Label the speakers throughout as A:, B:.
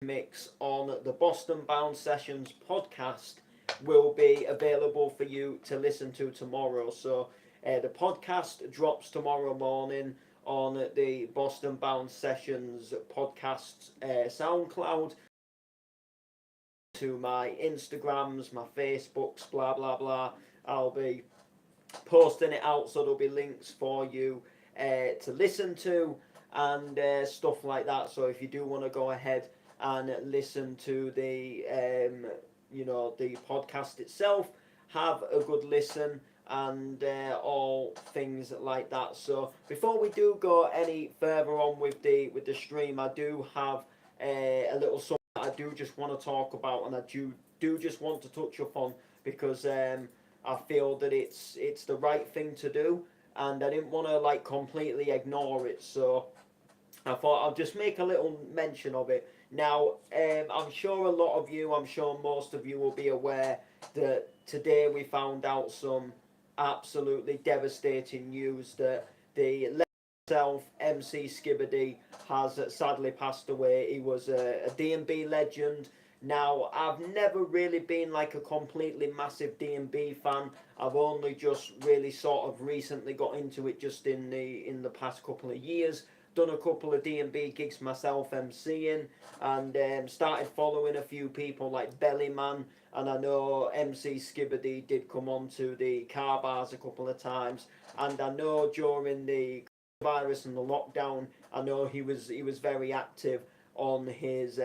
A: mix on the Boston Bound Sessions podcast will be available for you to listen to tomorrow. So the podcast drops tomorrow morning on the Boston Bound Sessions podcast SoundCloud, to my Instagrams, my Facebooks, blah blah blah. I'll be posting it out, so there'll be links for you to listen to and stuff like that. So if you do want to go ahead and listen to the the podcast itself, have a good listen and all things like that. So before we do go any further on with the stream, I do have a little something I do just want to talk about, and I do just want to touch upon because I feel that it's the right thing to do, and I didn't want to like completely ignore it. So I thought I'll just make a little mention of it. Now, I'm sure a lot of you, I'm sure most of you will be aware that today we found out some absolutely devastating news that the legend himself, MC Skibberdy, has sadly passed away. He was a DMB legend. Now, I've never really been like a completely massive DMB fan. I've only just really sort of recently got into it just in the past couple of years. Done a couple of DMB gigs myself MCing, and started following a few people like Bellyman, and I know MC Skibberdy did come on to the car bars a couple of times, and I know during the virus and the lockdown, I know he was very active on his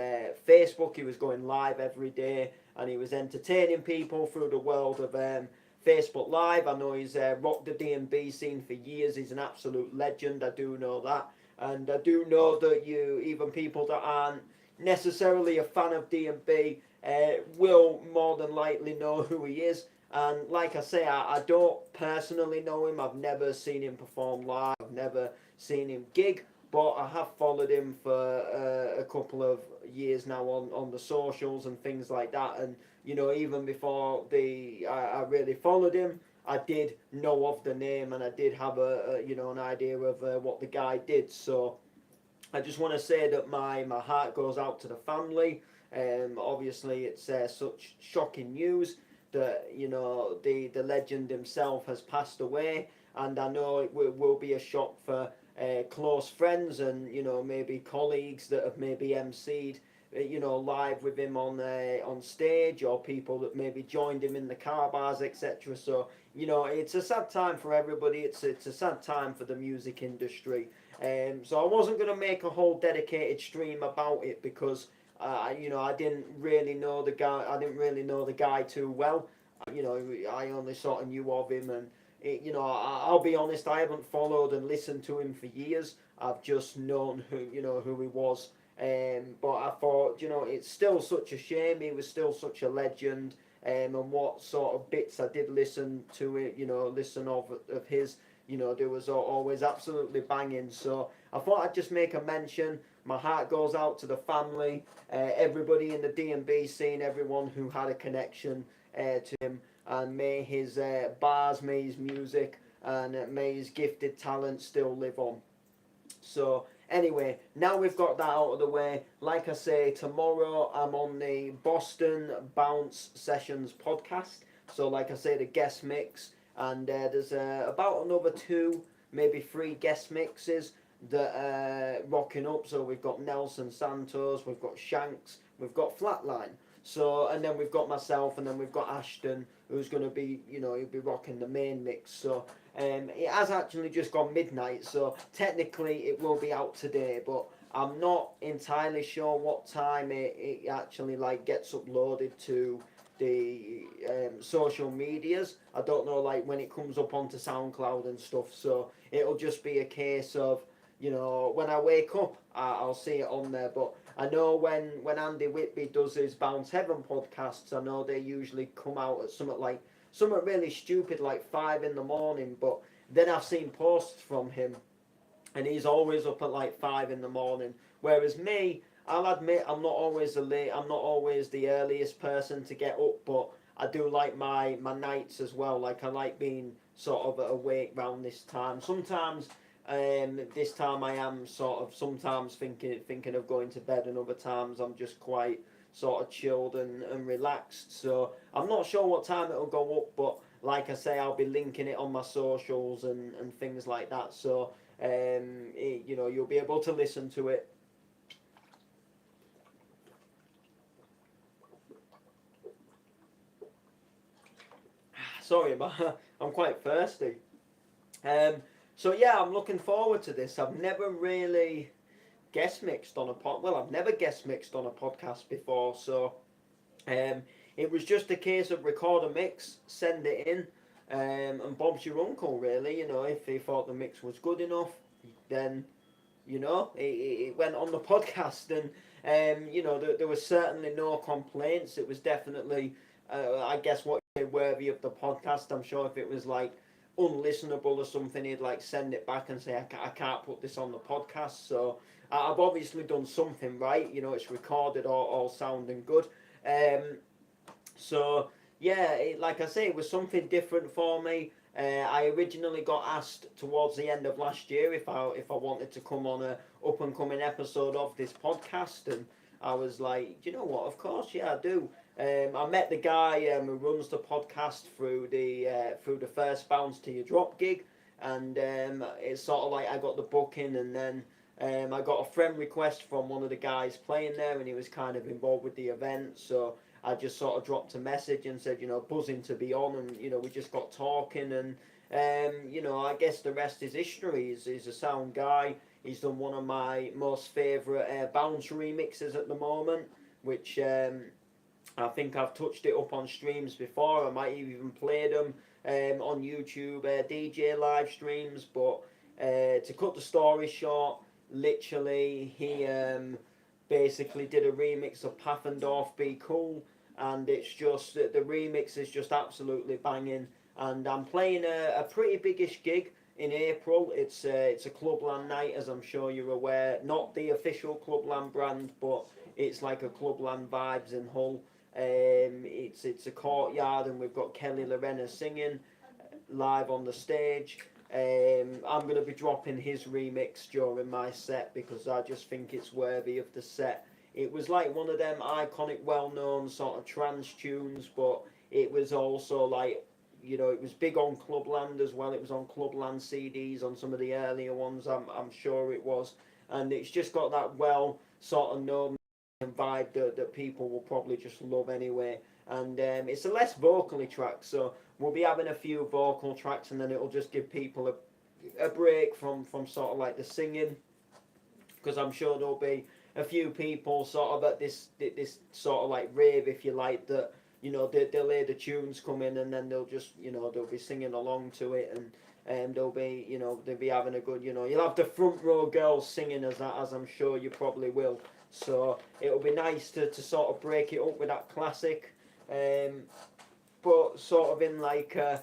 A: Facebook. He was going live every day, and he was entertaining people through the world of Facebook Live. I know he's rocked the DMB scene for years. He's an absolute legend. I do know that. And I do know that even people that aren't necessarily a fan of DMB will more than likely know who he is. And like I say, I don't personally know him. I've never seen him perform live. I've never seen him gig. But I have followed him for a couple of years now on the socials and things like that. And, even before I really followed him, I did know of the name, and I did have an idea of what the guy did. So I just want to say that my heart goes out to the family. Obviously, it's such shocking news that the legend himself has passed away, and I know it will be a shock for close friends and maybe colleagues that have maybe MC'd live with him on stage, or people that maybe joined him in the car bars, etc. So it's a sad time for everybody. It's a sad time for the music industry. So I wasn't going to make a whole dedicated stream about it because I didn't really know the guy. I didn't really know the guy too well. I only sort of knew of him, and I'll be honest, I haven't followed and listened to him for years. I've just known who he was. But I thought, it's still such a shame. He was still such a legend. And what sort of bits I did listen to it, listen of his, there was always absolutely banging. So I thought I'd just make a mention. My heart goes out to the family, everybody in the DMB scene, everyone who had a connection to him, and may his bars, may his music, and may his gifted talent still live on. So anyway, now we've got that out of the way, like I say, tomorrow I'm on the Boston Bounce Sessions podcast. So like I say, the guest mix, and there's about another 2, maybe 3 guest mixes that are rocking up. So we've got Nelson Santos, we've got Shanks, we've got Flatline. So, and then we've got myself, and then we've got Ashton, who's going to be, he'll be rocking the main mix. So, it has actually just gone midnight, so technically it will be out today, but I'm not entirely sure what time it actually like gets uploaded to the social medias. I don't know like when it comes up onto SoundCloud and stuff, so it'll just be a case of, when I wake up, I'll see it on there. But I know when Andy Whitby does his Bounce Heaven podcasts, I know they usually come out at something really stupid like 5 in the morning. But then I've seen posts from him, and he's always up at like 5 in the morning. Whereas me, I'll admit I'm not always the earliest person to get up, but I do like my nights as well. Like I like being sort of awake around this time. Sometimes This time I am sort of sometimes thinking of going to bed, and other times I'm just quite sort of chilled and relaxed. So I'm not sure what time it'll go up, but like I say, I'll be linking it on my socials and things like that. So you'll be able to listen to it. Sorry about I'm quite thirsty. So yeah, I'm looking forward to this. I've never really guest mixed on a I've never guest mixed on a podcast before, so um, it was just a case of record a mix, send it in, and Bob's your uncle, really. If he thought the mix was good enough, then it went on the podcast, and there was certainly no complaints. It was definitely, I guess, what you say, worthy of the podcast. I'm sure if it was like unlistenable or something, he'd like send it back and say, I can't put this on the podcast. So I've obviously done something right. It's recorded, all sounding good. So yeah, like I say, it was something different for me. I originally got asked towards the end of last year if I wanted to come on a up and coming episode of this podcast, and I was like, you know what? Of course, yeah, I do. I met the guy who runs the podcast through the first Bounce to Your Drop gig, and it's sort of like I got the booking, and then I got a friend request from one of the guys playing there, and he was kind of involved with the event, so I just sort of dropped a message and said, buzzing to be on, and we just got talking, and I guess the rest is history. He's a sound guy. He's done one of my most favourite bounce remixes at the moment, which I think I've touched it up on streams before. I might have even played them on YouTube DJ live streams. But to cut the story short, literally he basically did a remix of Paffendorf Be Cool, and it's just the remix is just absolutely banging. And I'm playing a pretty biggish gig in April. It's a Clubland night, as I'm sure you're aware. Not the official Clubland brand, but it's like a Clubland vibes in Hull. It's a courtyard, and we've got Kelly Lorena singing live on the stage. I'm going to be dropping his remix during my set because I just think it's worthy of the set. It was like one of them iconic, well-known sort of trance tunes, but it was also like, it was big on Clubland as well. It was on Clubland CDs on some of the earlier ones, I'm sure it was. And it's just got that well sort of known vibe that people will probably just love anyway. And it's a less vocally track, so we'll be having a few vocal tracks, and then it'll just give people a break from sort of like the singing, because I'm sure there'll be a few people sort of at this sort of like rave, if you like, that they'll hear the tunes come in, and then they'll just they'll be singing along to it, and they'll be having a good, you'll have the front row girls singing as I'm sure you probably will. So it'll be nice to sort of break it up with that classic, but sort of in like a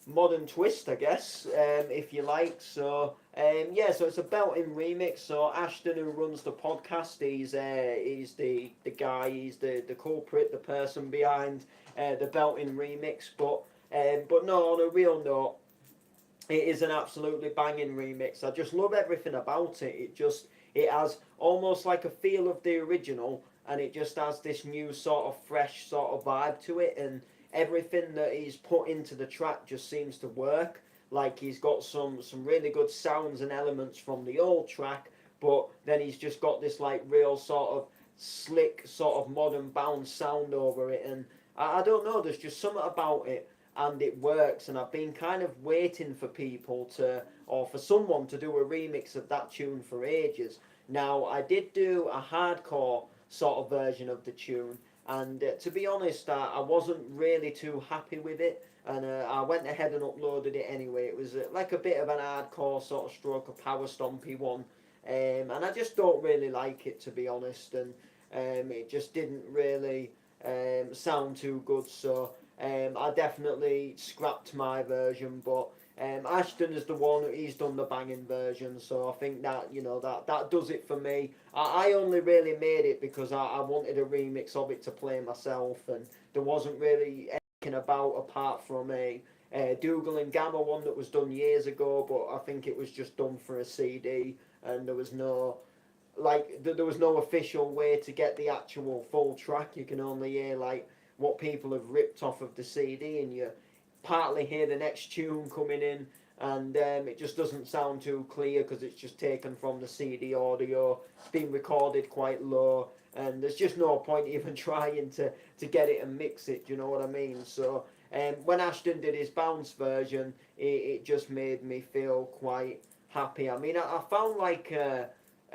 A: modern twist, I guess, if you like. So so it's a belting remix. So Ashton, who runs the podcast, he's the guy, he's the culprit, the person behind the belting remix. But no, on a real note, it is an absolutely banging remix. I just love everything about it. It has almost like a feel of the original, and it just has this new sort of fresh sort of vibe to it, and everything that he's put into the track just seems to work. Like he's got some really good sounds and elements from the old track, but then he's just got this like real sort of slick sort of modern bounce sound over it, and I don't know, there's just something about it, and it works. And I've been kind of waiting for people or for someone to do a remix of that tune for ages. Now, I did do a hardcore sort of version of the tune, and to be honest, I wasn't really too happy with it, and I went ahead and uploaded it anyway. It was like a bit of an hardcore sort of stroke of power stompy one, and I just don't really like it, to be honest, and it just didn't really sound too good, so I definitely scrapped my version. But Ashton is the one, he's done the banging version, so I think that that does it for me. I only really made it because I wanted a remix of it to play myself, and there wasn't really anything about apart from a Dougal and Gamma one that was done years ago, but I think it was just done for a CD, and there was no there was no official way to get the actual full track. You can only hear like what people have ripped off of the CD, and you partly hear the next tune coming in, and it just doesn't sound too clear because it's just taken from the CD audio. It's been recorded quite low, and there's just no point even trying to get it and mix it. Do you know what I mean? So when Ashton did his bounce version, it just made me feel quite happy. I mean, I found like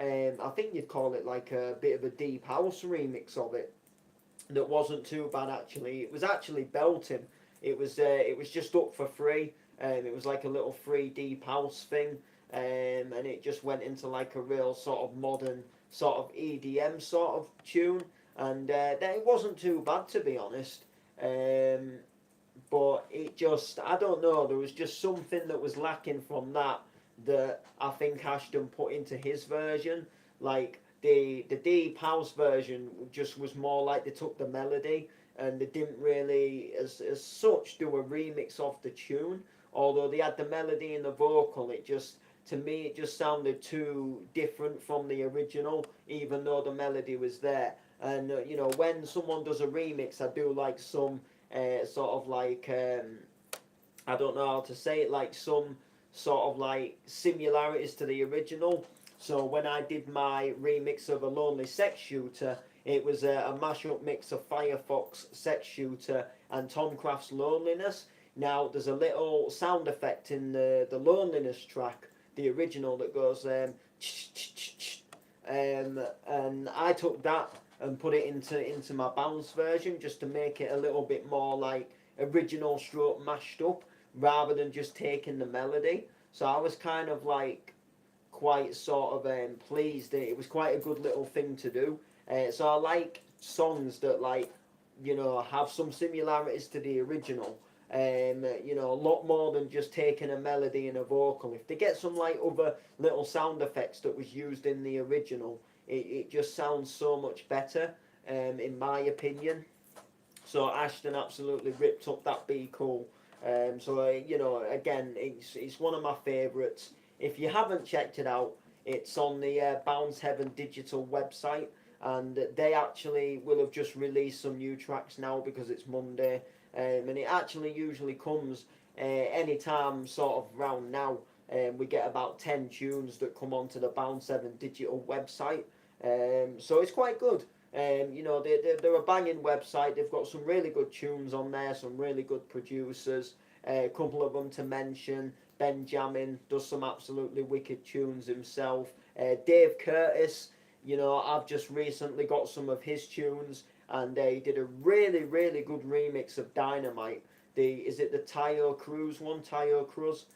A: I think you'd call it like a bit of a deep house remix of it that wasn't too bad actually. It was actually belting. It was just up for free. It was like a little free deep house thing, and it just went into like a real sort of modern sort of EDM sort of tune, and it wasn't too bad to be honest. But it just, I don't know, there was just something that was lacking from that I think Ashton put into his version. Like the deep house version just was more like they took the melody and they didn't really as such do a remix of the tune. Although they had the melody and the vocal, it just, to me it just sounded too different from the original, even though the melody was there. And you know, when someone does a remix, I do like some sort of like I don't know how to say it, like some sort of like similarities to the original. So when I did my remix of A Lonely Sex Shooter, it was a mashup mix of Firefox, Sex Shooter and Tom Craft's Loneliness. Now there's a little sound effect in the Loneliness track, the original, that goes and I took that and put it into my bounce version just to make it a little bit more like original stroke mashed up rather than just taking the melody. So I was kind of like quite sort of pleased. It was quite a good little thing to do. So I like songs that, like, you know, have some similarities to the original. You know, a lot more than just taking a melody and a vocal. If they get some like other little sound effects that was used in the original, it just sounds so much better, in my opinion. So Ashton absolutely ripped up that Be Cool. So you know, again, it's one of my favourites. If you haven't checked it out, it's on the Bounce Heaven digital website, and they actually will have just released some new tracks now because it's Monday, and it actually usually comes anytime sort of around now. We get about 10 tunes that come onto the Bounce Heaven digital website, so it's quite good. You know, they're a banging website. They've got some really good tunes on there, some really good producers. A couple of them to mention: Benjamin does some absolutely wicked tunes himself. Dave Curtis, you know, I've just recently got some of his tunes, and he did a really, really good remix of Dynamite. Is it the Tayo Cruz one? Tayo Cruz.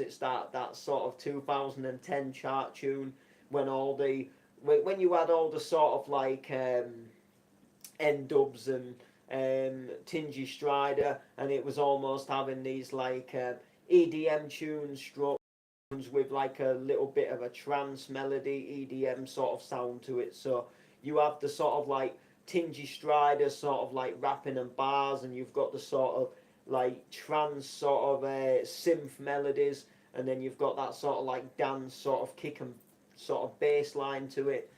A: It's that sort of 2010 chart tune when when you had all the sort of like N-dubs and Tingy Strider, and it was almost having these like EDM tunes, stroke tunes with like a little bit of a trance melody, EDM sort of sound to it. So you have the sort of like Tingy Strider sort of like rapping and bars, and you've got the sort of like trance sort of synth melodies, and then you've got that sort of like dance sort of kick and sort of bass line to it.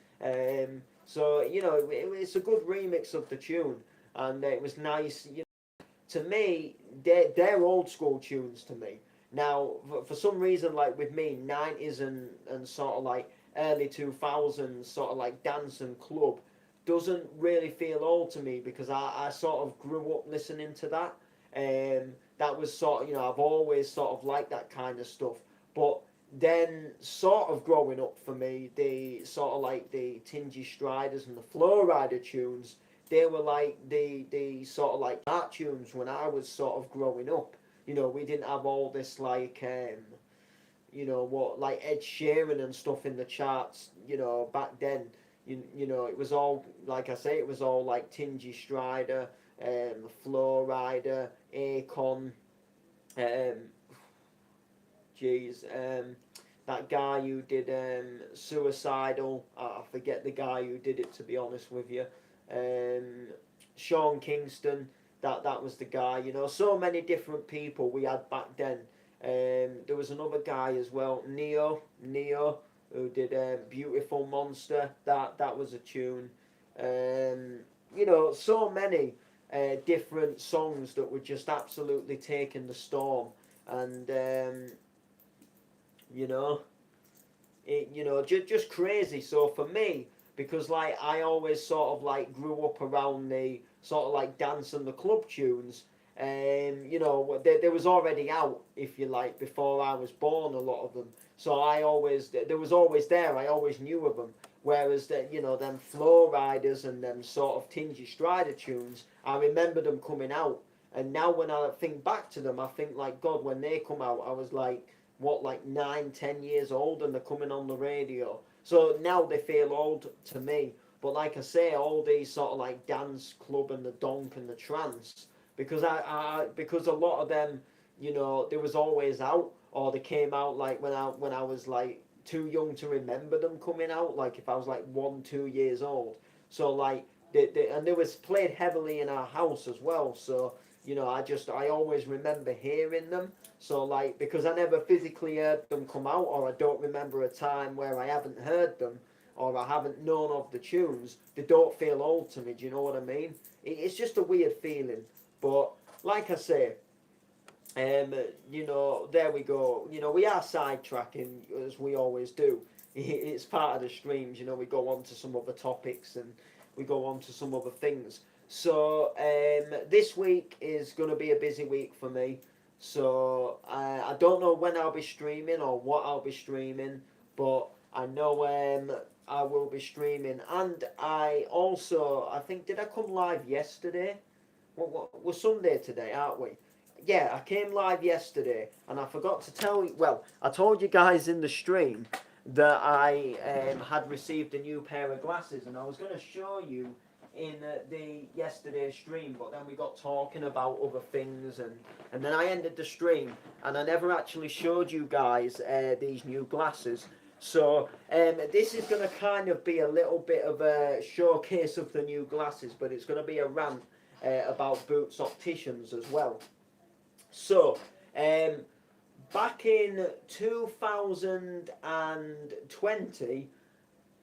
A: So you know, it's a good remix of the tune, and it was nice. You know, to me, they're old school tunes to me. Now, for some reason, like with me, 90s and sort of like early 2000s, sort of like dance and club, doesn't really feel old to me because I sort of grew up listening to that. That was sort of, you know, I've always sort of liked that kind of stuff. But then sort of growing up for me, the sort of like the Tingy Striders and the Flow Rider tunes, they were like the sort of like art tunes when I was sort of growing up. You know, we didn't have all this like you know, what, like Ed Sheeran and stuff in the charts, you know, back then. You know, it was all, like I say, it was all like Tingy Strider, Flow Rider, Akon, jeez, that guy who did Suicidal, I forget the guy who did it, to be honest with you. Sean Kingston, that was the guy. You know, so many different people we had back then. There was another guy as well, Neo, who did Beautiful Monster. That was a tune. You know, so many different songs that were just absolutely taking the storm, and you know, just crazy. So for me, because like I always sort of like grew up around the sort of like dance and the club tunes. You know, they was already out, if you like, before I was born. A lot of them, so I always there was always there. I always knew of them. Whereas you know, them Flow Riders and them sort of Tingy Strider tunes, I remember them coming out. And now when I think back to them, I think like God, when they come out, I was like what, like 9, 10 years old, and they're coming on the radio. So now they feel old to me. But like I say, all these sort of like dance club and the donk and the trance, because because a lot of them, you know, they was always out, or they came out like when I was like too young to remember them coming out. Like if I was like 1, 2 years old. So like and they was played heavily in our house as well. So you know, I always remember hearing them. So like because I never physically heard them come out, or I don't remember a time where I haven't heard them, or I haven't known of the tunes, they don't feel old to me. Do you know what I mean? It's just a weird feeling. But like I say, you know, there we go. You know, we are sidetracking as we always do. It's part of the streams. You know, we go on to some other topics and we go on to some other things. So this week is going to be a busy week for me. So I don't know when I'll be streaming or what I'll be streaming, but I know I will be streaming. And I think, did I come live yesterday? We're Sunday today, aren't we? Yeah, I came live yesterday, and I forgot to tell you. Well, I told you guys in the stream that I had received a new pair of glasses, and I was going to show you in the yesterday stream, but then we got talking about other things, and then I ended the stream, and I never actually showed you guys these new glasses. So this is going to kind of be a little bit of a showcase of the new glasses, but it's going to be a rant about Boots Opticians as well. So, back in 2020,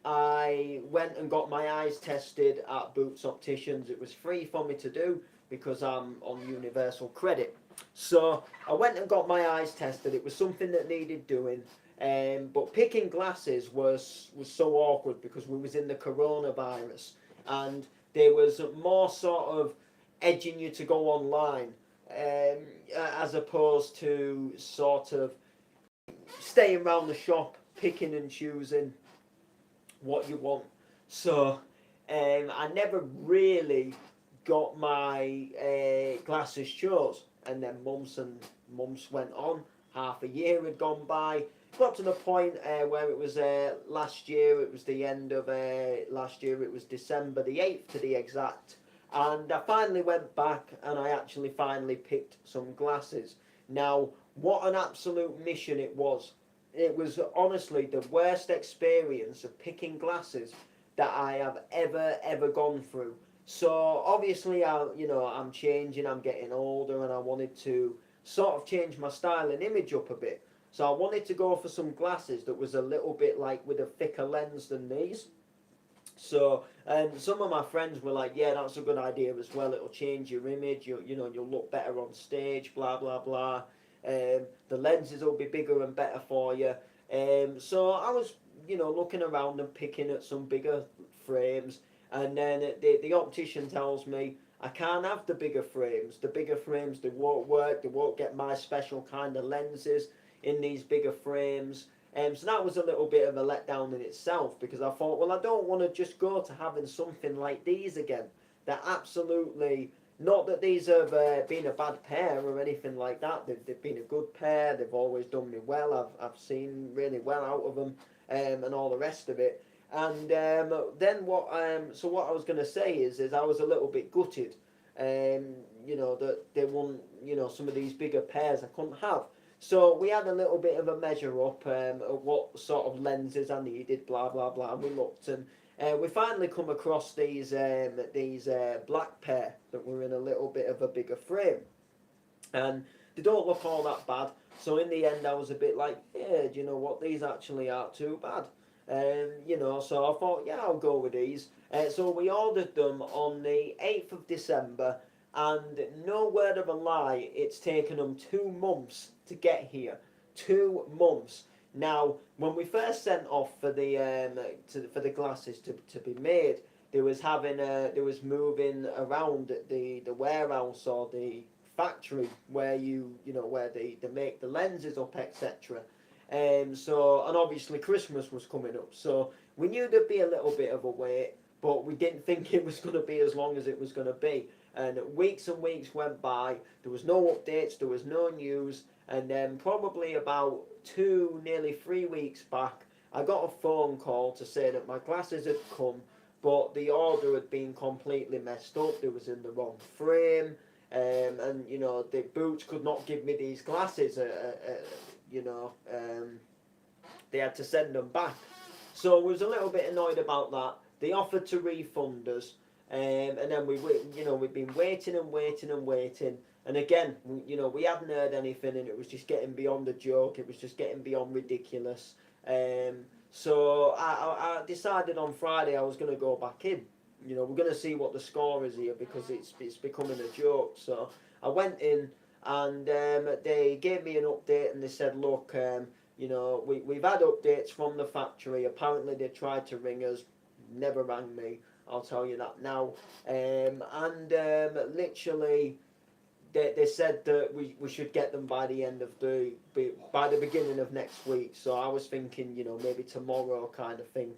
A: I went and got my eyes tested at Boots Opticians. It was free for me to do because I'm on universal credit. So I went and got my eyes tested. It was something that needed doing. But picking glasses was so awkward because we was in the coronavirus, and there was more sort of edging you to go online, as opposed to sort of staying around the shop, picking and choosing what you want. So I never really got my glasses chose, and then months and months went on. Half a year had gone by. Got to the point where it was last year. It was the end of last year. It was December the 8th to be exact. And I finally went back, and I actually finally picked some glasses. Now, what an absolute mission it was. It was honestly the worst experience of picking glasses that I have ever gone through. So obviously, I'm changing. I'm getting older, and I wanted to sort of change my style and image up a bit. So I wanted to go for some glasses that was a little bit like with a thicker lens than these. So, and some of my friends were like, "Yeah, that's a good idea as well. It'll change your image. You'll look better on stage. Blah blah blah. The lenses will be bigger and better for you." So I was, looking around and picking at some bigger frames, and then the optician tells me I can't have the bigger frames. The bigger frames, they won't work. They won't get my special kind of lenses in these bigger frames. So that was a little bit of a letdown in itself, because I thought, well, I don't want to just go to having something like these again. They're absolutely, not that these have been a bad pair or anything like that. They've been a good pair. They've always done me well. I've seen really well out of them, and all the rest of it. And then what I was going to say is I was a little bit gutted, that they won, some of these bigger pairs I couldn't have. So we had a little bit of a measure up of what sort of lenses I needed, blah blah blah, and we looked, and we finally come across these black pair that were in a little bit of a bigger frame, and they don't look all that bad. So in the end, I was a bit like, yeah, do you know what? These actually aren't too bad. So I thought, yeah, I'll go with these. So we ordered them on the 8th of December, and no word of a lie, it's taken them 2 months to get here. 2 months. Now, when we first sent off for the glasses to be made, there was moving around the warehouse or the factory where where they make the lenses up, etc. And obviously Christmas was coming up, so we knew there'd be a little bit of a wait, but we didn't think it was going to be as long as it was going to be. And weeks and weeks went by. There was no updates. There was no news. And then probably about nearly 3 weeks back, I got a phone call to say that my glasses had come, but the order had been completely messed up. It was in the wrong frame. And the Boots could not give me these glasses. They had to send them back. So I was a little bit annoyed about that. They offered to refund us, and then we've been waiting and waiting and waiting. And again, we hadn't heard anything, and it was just getting beyond a joke. It was just getting beyond ridiculous. So I decided on Friday I was going to go back in. We're going to see what the score is here, because it's becoming a joke. So I went in, and they gave me an update, and they said, look, we've had updates from the factory. Apparently they tried to ring us, never rang me. I'll tell you that now. Literally, they said that we should get them by the end of by the beginning of next week. So I was thinking, maybe tomorrow kind of thing.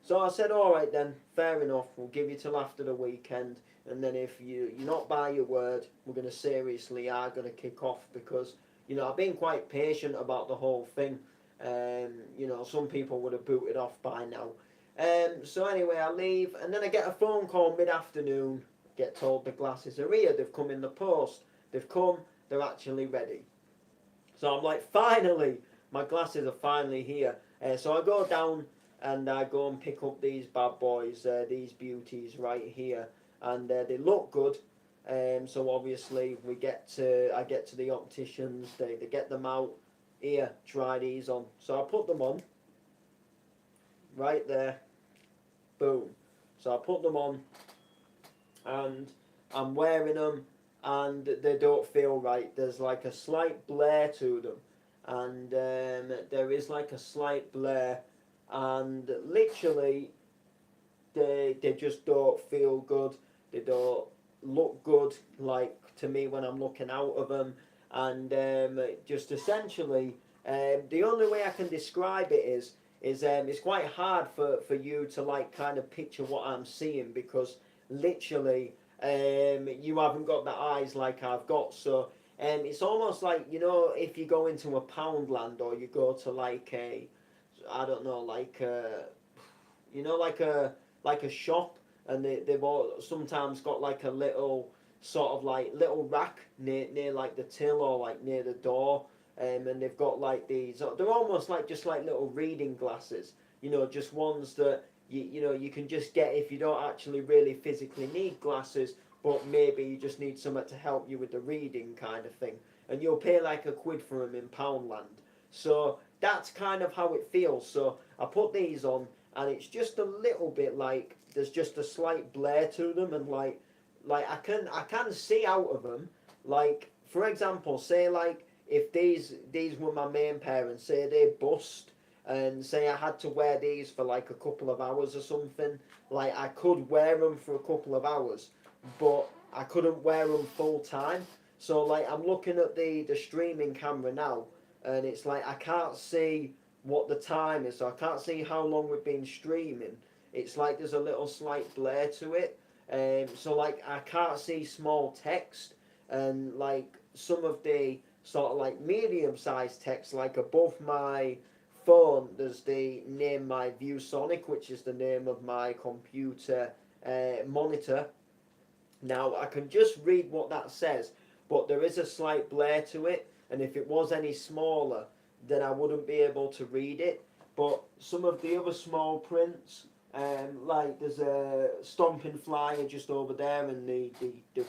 A: So I said, all right then, fair enough. We'll give you till after the weekend, and then if you're not by your word, we're going to kick off, because I've been quite patient about the whole thing. Some people would have booted off by now. So anyway, I leave, and then I get a phone call mid-afternoon. Get told the glasses are here. They've come in the post. They've come. They're actually ready. So I'm like, finally, my glasses are finally here. So I go down and I go and pick up these bad boys, these beauties right here, and they look good. So obviously I get to the opticians. They get them out. Here, try these on. So I put them on. Right there. Boom. So I put them on, and I'm wearing them, and they don't feel right. There's like a slight blare to them, and there is like a slight blare, and literally they just don't feel good. They don't look good, like, to me when I'm looking out of them. And just essentially, the only way I can describe it is it's quite hard for you to like kind of picture what I'm seeing, because literally you haven't got the eyes like I've got. So it's almost like, if you go into a Poundland, or you go to like I don't know, like like a shop, and they've all sometimes got like a little sort of like little rack near like the till, or like near the door, and they've got like these. They're almost like just like little reading glasses, just ones that you can just get if you don't actually really physically need glasses, but maybe you just need something to help you with the reading kind of thing, and you'll pay like £1 for them in Poundland. So that's kind of how it feels. So I put these on, and it's just a little bit like there's just a slight blare to them, and like I can see out of them. Like, for example, say like if these were my main pair, and say they bust, and say I had to wear these for like a couple of hours or something, like I could wear them for a couple of hours, but I couldn't wear them full time. So like I'm looking at the streaming camera now, and it's like I can't see what the time is, so I can't see how long we've been streaming. It's like there's a little slight blare to it. So like I can't see small text, and like some of the sort of like medium-sized text, like above my phone, there's the name my ViewSonic, which is the name of my computer monitor. Now I can just read what that says, but there is a slight blare to it, and if it was any smaller, then I wouldn't be able to read it. But some of the other small prints, Like there's a stomping flyer just over there, and the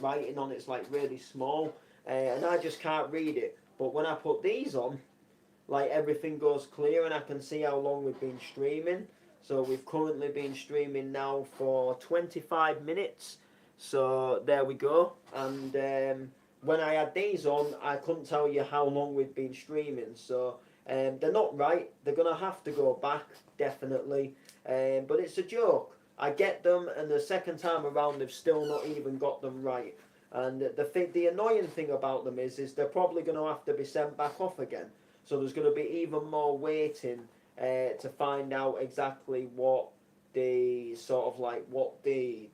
A: writing on it's like really small, and I just can't read it. But when I put these on, like everything goes clear, and I can see how long we've been streaming. So we've currently been streaming now for 25 minutes. So there we go. And when I had these on, I couldn't tell you how long we've been streaming. So they're not right. They're gonna have to go back definitely. But it's a joke. I get them, and the second time around, they've still not even got them right. And the annoying thing about them is they're probably going to have to be sent back off again. So there's going to be even more waiting to find out exactly what the sort of like what the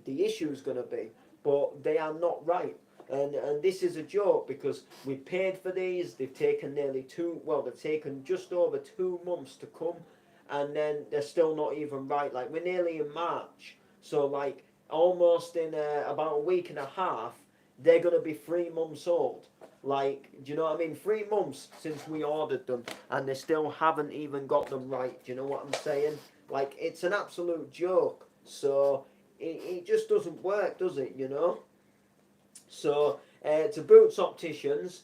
A: issue is going to be. But they are not right. And this is a joke because we paid for these. They've taken they've taken just over 2 months to come, and then they're still not even right. Like we're nearly in March, so like almost in about a week and a half, they're gonna be 3 months old. Like, do you know what I mean? 3 months since we ordered them, and they still haven't even got them right. Do you know what I'm saying? Like, it's an absolute joke. So it just doesn't work, does it? You know. So to Boots Opticians,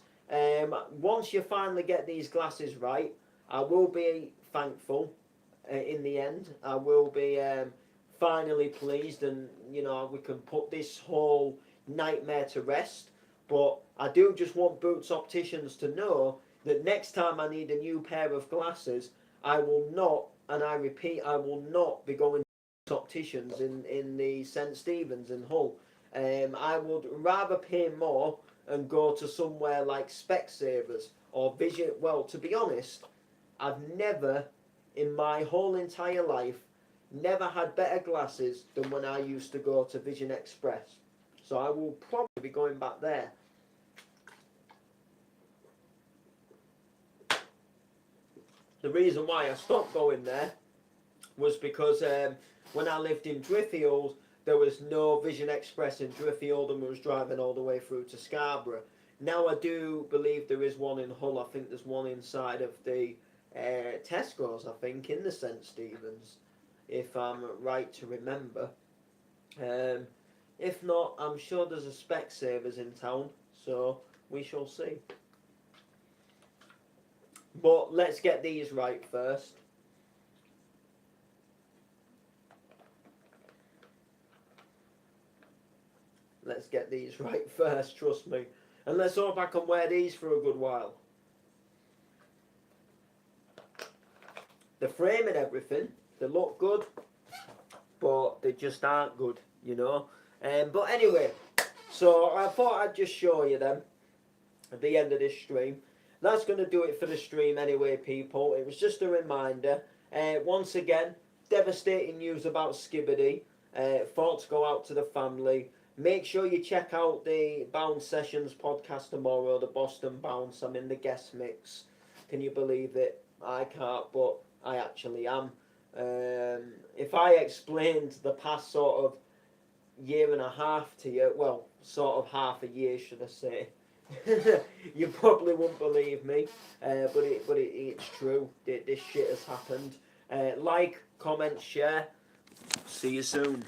A: once you finally get these glasses right, I will be thankful. In the end, I will be finally pleased, and you know we can put this whole nightmare to rest. But I do just want Boots Opticians to know that next time I need a new pair of glasses, I will not, and I repeat, I will not be going to Boots Opticians in the St Stephen's in Hull. I would rather pay more and go to somewhere like Specsavers or Vision. Well, to be honest, I've never in my whole entire life never had better glasses than when I used to go to Vision Express. So I will probably be going back there. The reason why I stopped going there was because when I lived in Driffield, there was no Vision Express in Driffield, and we was driving all the way through to Scarborough. Now I do believe there is one in Hull. I think there's one inside of the Tesco's, I think, in the St Stephen's, if I'm right to remember. If not, I'm sure there's a Specsavers in town, so we shall see. But let's get these right first. Let's get these right first, trust me. And let's hope I can wear these for a good while. The frame and everything, they look good, but they just aren't good, you know. But anyway, so I thought I'd just show you them at the end of this stream. That's going to do it for the stream anyway, people. It was just a reminder. Once again, devastating news about Skibbity. Thoughts go out to the family. Make sure you check out the Bounce Sessions podcast tomorrow, the Boston Bounce. I'm in the guest mix. Can you believe it? I can't, but I actually am. If I explained the past sort of year and a half to you, well, sort of half a year, should I say, you probably wouldn't believe me, but it's true. This shit has happened. Like, comment, share. See you soon.